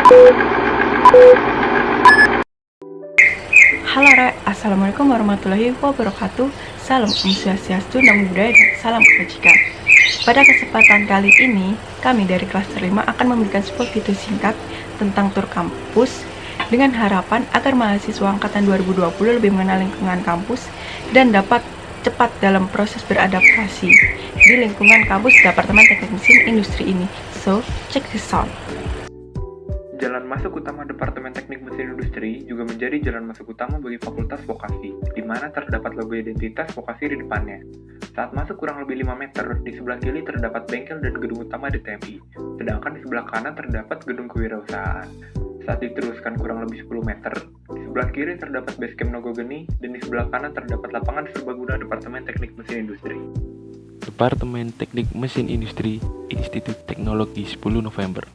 Halo Re, Assalamualaikum warahmatullahi wabarakatuh. Salam Om Swastiastu, Namo Buddhaya, dan salam kebajikan. Pada kesempatan kali ini, kami dari kelas 5 akan memberikan sebuah video singkat tentang tur kampus dengan harapan agar mahasiswa angkatan 2020 lebih mengenal lingkungan kampus dan dapat cepat dalam proses beradaptasi di lingkungan kampus Departemen Teknik Mesin Industri ini. So, check this out. Jalan masuk utama Departemen Teknik Mesin Industri juga menjadi jalan masuk utama bagi Fakultas Vokasi, di mana terdapat logo identitas vokasi di depannya. Saat masuk kurang lebih 5 meter, di sebelah kiri terdapat bengkel dan gedung utama DTMI, sedangkan di sebelah kanan terdapat gedung kewirausahaan. Saat diteruskan kurang lebih 10 meter, di sebelah kiri terdapat basecamp Nogogeni, dan di sebelah kanan terdapat lapangan serbaguna Departemen Teknik Mesin Industri. Departemen Teknik Mesin Industri, Institut Teknologi 10 November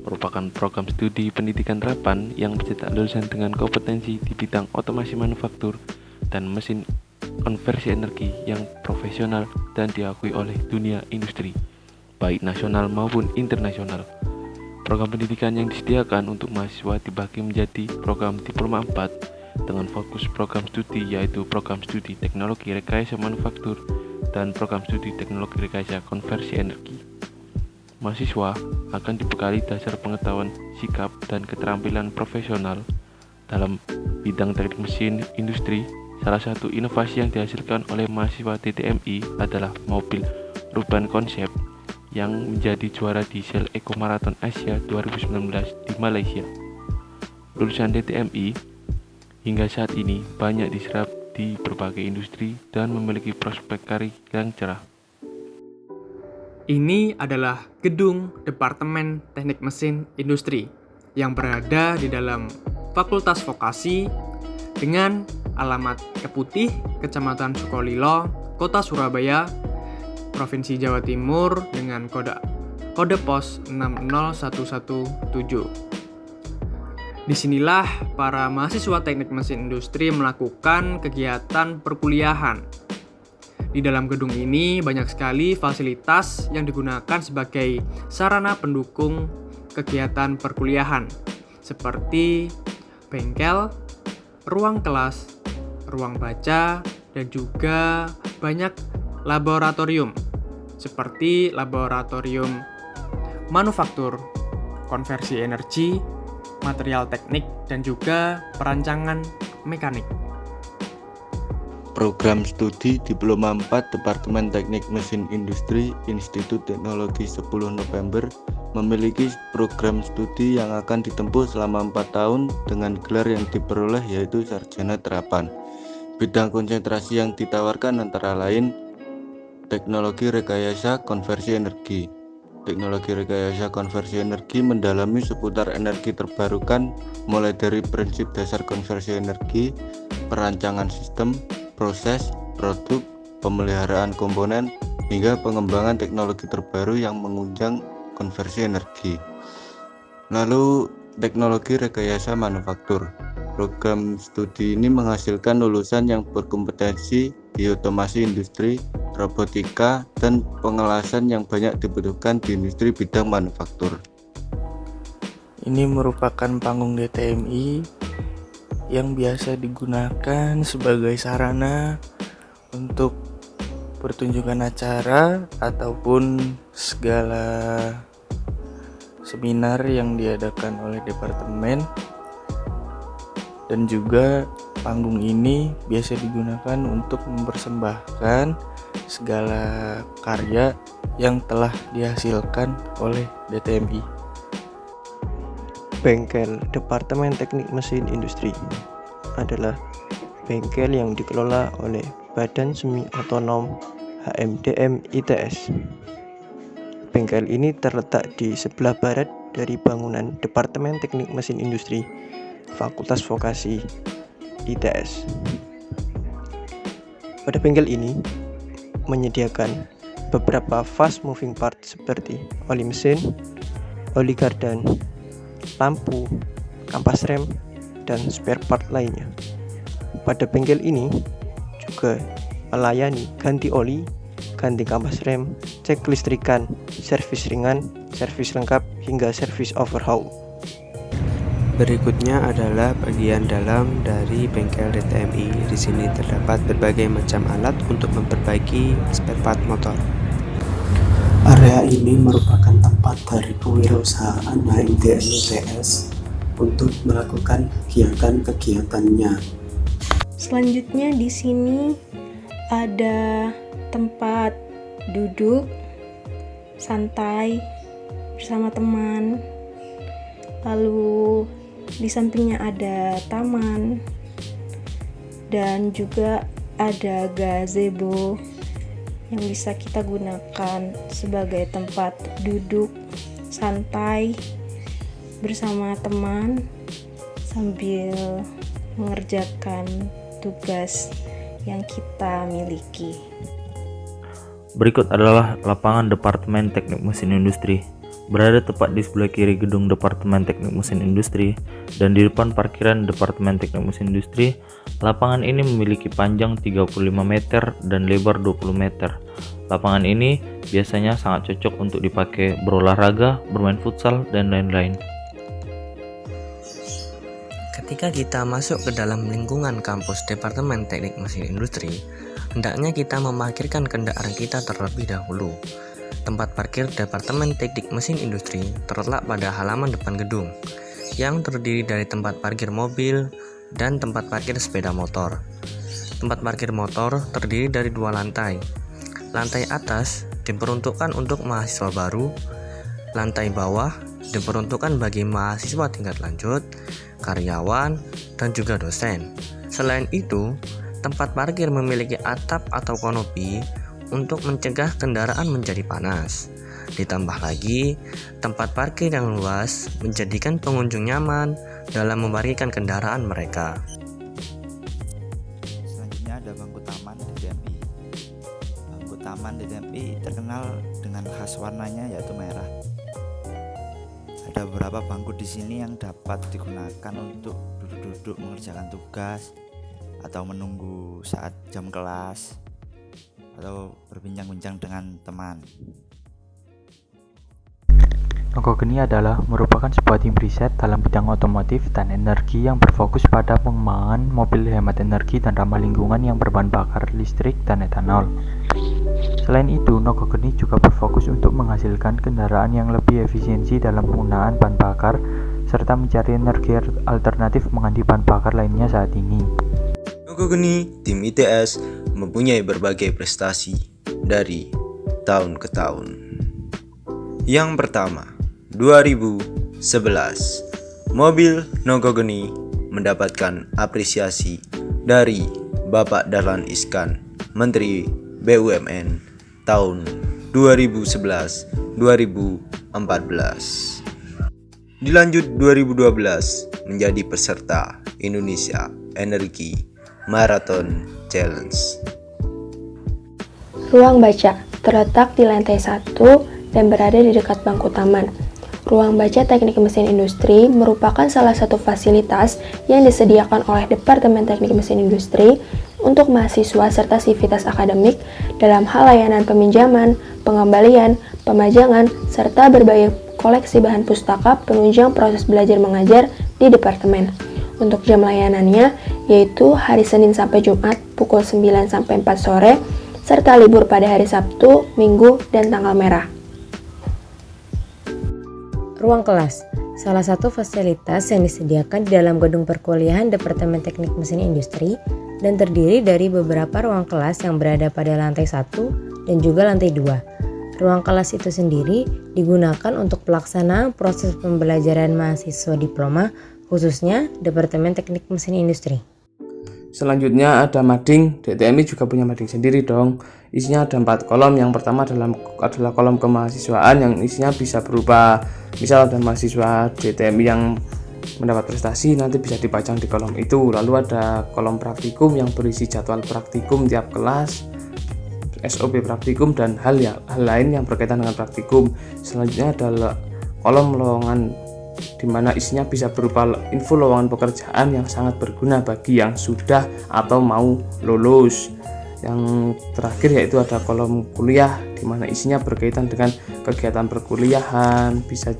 merupakan program studi pendidikan terapan yang mencetak lulusan dengan kompetensi di bidang otomasi manufaktur dan mesin konversi energi yang profesional dan diakui oleh dunia industri, baik nasional maupun internasional. Program pendidikan yang disediakan untuk mahasiswa dibagi menjadi program Diploma 4 dengan fokus program studi yaitu program studi teknologi rekayasa manufaktur dan program studi teknologi rekayasa konversi energi. Mahasiswa akan dibekali dasar pengetahuan, sikap, dan keterampilan profesional dalam bidang teknik mesin industri. Salah satu inovasi yang dihasilkan oleh mahasiswa DTMI adalah mobil Urban Concept yang menjadi juara di Shell Eco Marathon Asia 2019 di Malaysia. Lulusan DTMI hingga saat ini banyak diserap di berbagai industri dan memiliki prospek karir yang cerah. Ini adalah gedung Departemen Teknik Mesin Industri yang berada di dalam Fakultas Vokasi dengan alamat Keputih, Kecamatan Sukolilo, Kota Surabaya, Provinsi Jawa Timur dengan kode pos 60117. Disinilah para mahasiswa Teknik Mesin Industri melakukan kegiatan perkuliahan. Di dalam gedung ini banyak sekali fasilitas yang digunakan sebagai sarana pendukung kegiatan perkuliahan, seperti bengkel, ruang kelas, ruang baca, dan juga banyak laboratorium, seperti laboratorium manufaktur, konversi energi, material teknik, dan juga perancangan mekanik. Program studi Diploma 4 Departemen Teknik Mesin Industri Institut Teknologi 10 November memiliki program studi yang akan ditempuh selama 4 tahun dengan gelar yang diperoleh yaitu Sarjana Terapan. Bidang konsentrasi yang ditawarkan antara lain Teknologi Rekayasa Konversi Energi. Teknologi Rekayasa Konversi Energi mendalami seputar energi terbarukan mulai dari prinsip dasar konversi energi, perancangan sistem, proses, produk, pemeliharaan komponen, hingga pengembangan teknologi terbaru yang menunjang konversi energi. Lalu, teknologi rekayasa manufaktur. Program studi ini menghasilkan lulusan yang berkompetensi di otomasi industri, robotika, dan pengelasan yang banyak dibutuhkan di industri bidang manufaktur. Ini merupakan panggung DTMI yang biasa digunakan sebagai sarana untuk pertunjukan acara ataupun segala seminar yang diadakan oleh departemen, dan juga panggung ini biasa digunakan untuk mempersembahkan segala karya yang telah dihasilkan oleh DTMI. Bengkel Departemen Teknik Mesin Industri adalah bengkel yang dikelola oleh Badan Semi Otonom HMDM ITS. Bengkel ini terletak di sebelah barat dari bangunan Departemen Teknik Mesin Industri Fakultas Vokasi ITS. Pada bengkel ini menyediakan beberapa fast moving part seperti oli mesin, oli gardan, lampu, kampas rem, dan spare part lainnya. Pada bengkel ini juga melayani ganti oli, ganti kampas rem, cek kelistrikan, servis ringan, servis lengkap, hingga servis overhaul. Berikutnya adalah bagian dalam dari bengkel DTMI. Di sini terdapat berbagai macam alat untuk memperbaiki spare part motor. Area ini merupakan tempat dari kewirausahaan HMDM ITS untuk melakukan kegiatan-kegiatannya. Selanjutnya di sini ada tempat duduk santai bersama teman. Lalu di sampingnya ada taman dan juga ada gazebo yang bisa kita gunakan sebagai tempat duduk santai bersama teman sambil mengerjakan tugas yang kita miliki. Berikut adalah lapangan Departemen Teknik Mesin Industri. Berada tepat di sebelah kiri gedung Departemen Teknik Mesin Industri dan di depan parkiran Departemen Teknik Mesin Industri. Lapangan ini memiliki panjang 35 meter dan lebar 20 meter. Lapangan ini biasanya sangat cocok untuk dipakai berolahraga, bermain futsal, dan lain-lain. Ketika kita masuk ke dalam lingkungan kampus Departemen Teknik Mesin Industri, hendaknya kita memarkirkan kendaraan kita terlebih dahulu. Tempat parkir Departemen Teknik Mesin Industri terletak pada halaman depan gedung, yang terdiri dari tempat parkir mobil dan tempat parkir sepeda motor. Tempat parkir motor terdiri dari 2 lantai. Lantai atas diperuntukkan untuk mahasiswa baru, lantai bawah diperuntukkan bagi mahasiswa tingkat lanjut, karyawan, dan juga dosen. Selain itu, tempat parkir memiliki atap atau kanopi untuk mencegah kendaraan menjadi panas. Ditambah lagi, tempat parkir yang luas menjadikan pengunjung nyaman dalam memarkirkan kendaraan mereka. Selanjutnya ada bangku taman DTMI. Bangku taman DTMI terkenal dengan khas warnanya yaitu merah. Ada beberapa bangku di sini yang dapat digunakan untuk duduk-duduk mengerjakan tugas atau menunggu saat jam kelas atau berbincang-bincang dengan teman. Nogogeni adalah merupakan sebuah tim riset dalam bidang otomotif dan energi yang berfokus pada pengembangan mobil hemat energi dan ramah lingkungan yang berbahan bakar listrik dan etanol. Selain itu, Nogogeni juga berfokus untuk menghasilkan kendaraan yang lebih efisiensi dalam penggunaan bahan bakar serta mencari energi alternatif mengganti bahan bakar lainnya saat ini. Nogogeni, tim ITS mempunyai berbagai prestasi dari tahun ke tahun. Yang pertama, 2011, mobil Nogogeni mendapatkan apresiasi dari Bapak Dahlan Iskan, Menteri BUMN tahun 2011-2014. Dilanjut 2012 menjadi peserta Indonesia Energi Marathon Challenge. Ruang baca terletak di lantai 1 dan berada di dekat bangku taman. Ruang baca Teknik Mesin Industri merupakan salah satu fasilitas yang disediakan oleh Departemen Teknik Mesin Industri untuk mahasiswa serta sivitas akademik dalam hal layanan peminjaman, pengembalian, pemajangan, serta berbagai koleksi bahan pustaka penunjang proses belajar mengajar di departemen. Untuk jam layanannya yaitu hari Senin sampai Jumat pukul 9 sampai 4 sore serta libur pada hari Sabtu, Minggu, dan tanggal merah. Ruang kelas, salah satu fasilitas yang disediakan di dalam gedung perkuliahan Departemen Teknik Mesin Industri dan terdiri dari beberapa ruang kelas yang berada pada lantai 1 dan juga lantai 2. Ruang kelas itu sendiri digunakan untuk pelaksanaan proses pembelajaran mahasiswa diploma khususnya Departemen Teknik Mesin Industri. Selanjutnya ada mading. DTMI juga punya mading sendiri dong. Isinya ada 4 kolom. Yang pertama adalah kolom kemahasiswaan yang isinya bisa berupa misal ada mahasiswa DTMI yang mendapat prestasi nanti bisa dipajang di kolom itu. Lalu ada kolom praktikum yang berisi jadwal praktikum tiap kelas, SOP praktikum dan hal lain yang berkaitan dengan praktikum. Selanjutnya adalah kolom lowongan di mana isinya bisa berupa info lowongan pekerjaan yang sangat berguna bagi yang sudah atau mau lulus. Yang terakhir yaitu ada kolom kuliah di mana isinya berkaitan dengan kegiatan perkuliahan, bisa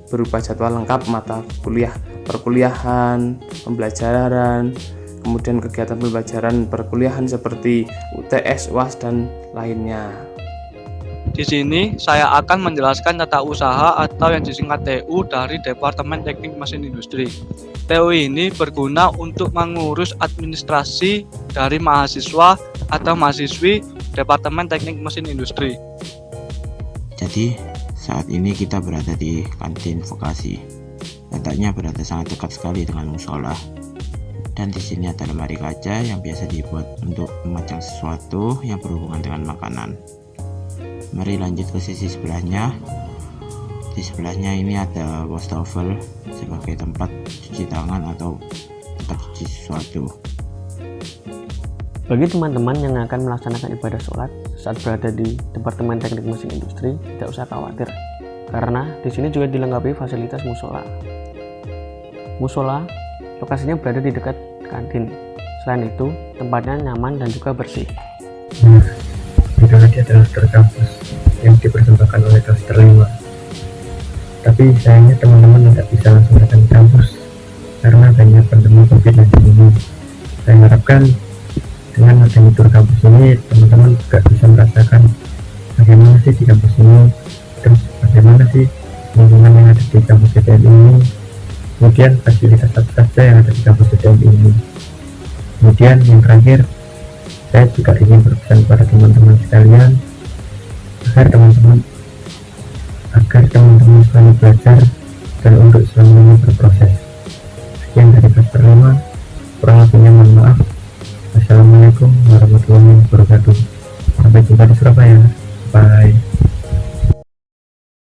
berupa jadwal lengkap mata kuliah perkuliahan, pembelajaran, kemudian kegiatan pembelajaran perkuliahan seperti UTS, UAS, dan lainnya. Di sini saya akan menjelaskan tata usaha atau yang disingkat TU dari Departemen Teknik Mesin Industri. TU ini berguna untuk mengurus administrasi dari mahasiswa atau mahasiswi Departemen Teknik Mesin Industri. Jadi, saat ini kita berada di kantin vokasi. Letaknya berada sangat dekat sekali dengan musola. Dan di sini ada lemari kaca yang biasa dibuat untuk memajang sesuatu yang berhubungan dengan makanan. Mari lanjut ke sisi sebelahnya. Di sebelahnya ini ada wastafel sebagai tempat cuci tangan atau tempat cuci sesuatu. Bagi teman-teman yang akan melaksanakan ibadah sholat saat berada di Departemen Teknik Mesin Industri, tidak usah khawatir, karena di sini juga dilengkapi fasilitas musola. Musola lokasinya berada di dekat kantin. Selain itu, tempatnya nyaman dan juga bersih. Itu tadi adalah tour kampus yang dipersembahkan oleh Klaster 5. Tapi sayangnya teman-teman tidak bisa langsung datang ke kampus karena adanya pandemi COVID-19 ini. Saya harapkan dengan adanya tour kampus ini, teman-teman juga bisa merasakan bagaimana sih di kampus ini, terus bagaimana sih lingkungan yang ada di kampus DTM ini, kemudian fasilitas apa saja yang ada di kampus DTM ini. Kemudian yang terakhir, saya juga ingin berpesan kepada teman-teman sekalian agar teman-teman selalu belajar dan untuk selalu berproses. Sekian dari Klaster 5, kurang lebihnya mohon maaf. Assalamualaikum warahmatullahi wabarakatuh. Sampai jumpa di Surabaya. Bye.